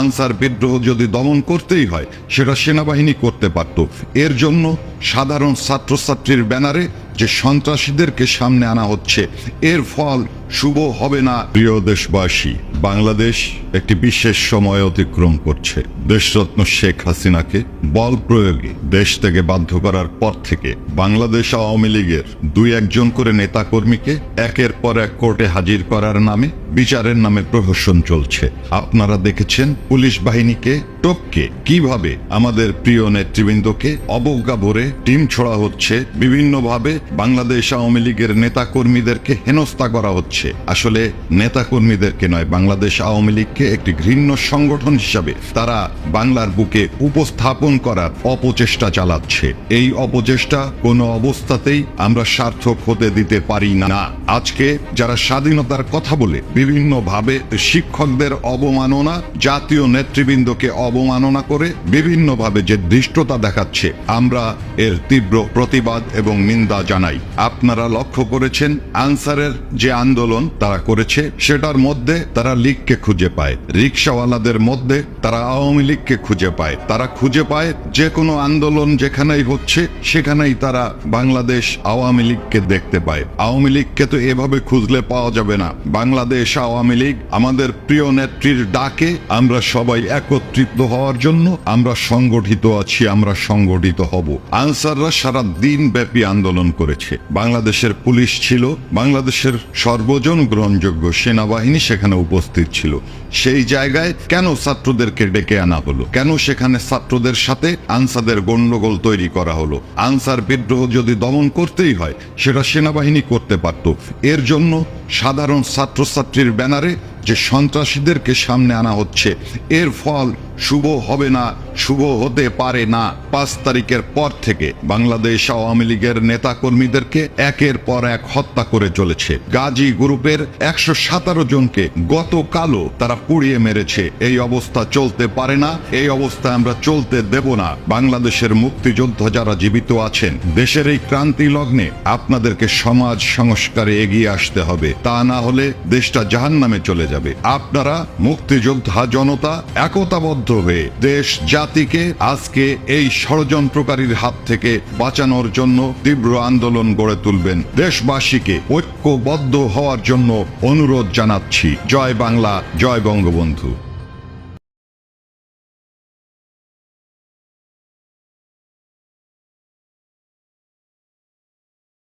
Answer বিদ্রোহ যদি দমন করতেই হয় সেটা সেনাবাহিনী করতে পারত। এর জন্য সাধারণ ছাত্রছাত্রীর ব্যানারে যে সন্ত্রাসীদেরকে সামনে আনা হচ্ছে, এর ফল শুভ হবে না। প্রিয় দেশবাসী, বাংলাদেশ একটি বিশেষ সময় অতিক্রম করছে। দেশরত্ন শেখ হাসিনাকে বল প্রয়োগে দেশ থেকে বাধ্য করার পর থেকে বাংলাদেশ আওয়ামী লীগের 2-1 করে নেতাকর্মীকে একের পর এক কোর্টে হাজির করার নামে বিচারের নামে প্রহসন চলছে। আপনারা দেখেছেন পুলিশ বাহিনীকে টপকে কিভাবে আমাদের প্রিয় নেতৃবৃন্দকে অবজ্ঞা ভরে টিম ছোড়া হচ্ছে, বিভিন্নভাবে বাংলাদেশ আওয়ামী লীগের নেতাকর্মীদেরকে হেনস্থা করা হচ্ছে। আসলে নেতাকর্মীদেরকে নয়, বাংলাদেশ আওয়ামী লীগকে একটি ঘৃণ্য সংগঠন হিসাবে তারা বাংলার বুকে উপস্থাপন করার অপচেষ্টা চালাচ্ছে। এই অপচেষ্টা কোনো অবস্থাতেই আমরা সার্থক হতে দিতে পারি না। আজকে যারা স্বাধীনতার কথা বলে বিভিন্নভাবে শিক্ষকদের অবমাননা, জাতীয় নেতৃবৃন্দকে অবমাননা করে বিভিন্নভাবে যে ধৃষ্টতা দেখাচ্ছে, আমরা এর তীব্র প্রতিবাদ এবং নিন্দা জানাই। আপনারা লক্ষ্য করেছেন আনসারের যে আন্দোলন তারা করেছে, সেটার মধ্যে তারা লীগকে খুঁজে পায়, রিকশাওয়ালাদের মধ্যে তারা আওয়ামী লীগকে খুঁজে পায়, তারা খুঁজে পায় যে কোনো আন্দোলন যেখানেই হচ্ছে সেখানেই তারা বাংলাদেশ আওয়ামী লীগকে দেখতে পায়। আওয়ামী লীগকে তো এভাবে খুঁজলে পাওয়া যাবে না। বাংলাদেশ আওয়ামী লীগ আমাদের প্রিয় নেত্রীর ডাকে আমরা সবাই একত্রিত হওয়ার জন্য আমরা সংগঠিত আছি, আমরা সংগঠিত হব। আনসাররা সারা দিন ব্যাপী আন্দোলন করেছে। বাংলাদেশের পুলিশ ছিল, বাংলাদেশের সর্বজন গ্রহণযোগ্য সেনাবাহিনী সেখানে উপস্থিত ছিল। সেই জায়গায় কেন ছাত্রদেরকে ডেকে আনা হলো? কেন সেখানে ছাত্রদের সাথে আনসারদের গন্ডগোল তৈরি করা হলো? আনসার বিদ্রোহ যদি দমন করতেই হয় সেটা সেনাবাহিনী করতে পারত। এর জন্য সাধারণ ছাত্রছাত্রীর ব্যানারে যে সন্ত্রাসীদেরকে সামনে আনা হচ্ছে, এর ফল শুভ হবে না, শুভ হতে পারে না। 5 তারিখের পর থেকে বাংলাদেশ আওয়ামী লীগের নেতাকর্মীদেরকে একের পর এক হত্যা করে চলেছে। গাজী গ্রুপের 117 জনকে গতকালও তারা পুড়িয়ে মেরেছে। এই অবস্থা চলতে পারে না, এই অবস্থা আমরা চলতে দেব না। বাংলাদেশের মুক্তিযোদ্ধা যারা জীবিত আছেন, দেশের এই ক্রান্তি লগ্নে আপনাদেরকে সমাজ সংস্কারে এগিয়ে আসতে হবে, তা না হলে দেশটা জাহান্নামে চলে যাবে। আপনারা মুক্তিযোদ্ধা জনতা একতাবদ্ধ হয়ে দেশ জাতিকে আজকে এই ষড়যন্ত্রকারীর হাত থেকে বাঁচানোর জন্য তীব্র আন্দোলন গড়ে তুলবেন। দেশবাসীকে ঐক্যবদ্ধ হওয়ার জন্য অনুরোধ জানাচ্ছি। জয় বাংলা, জয় বঙ্গবন্ধু।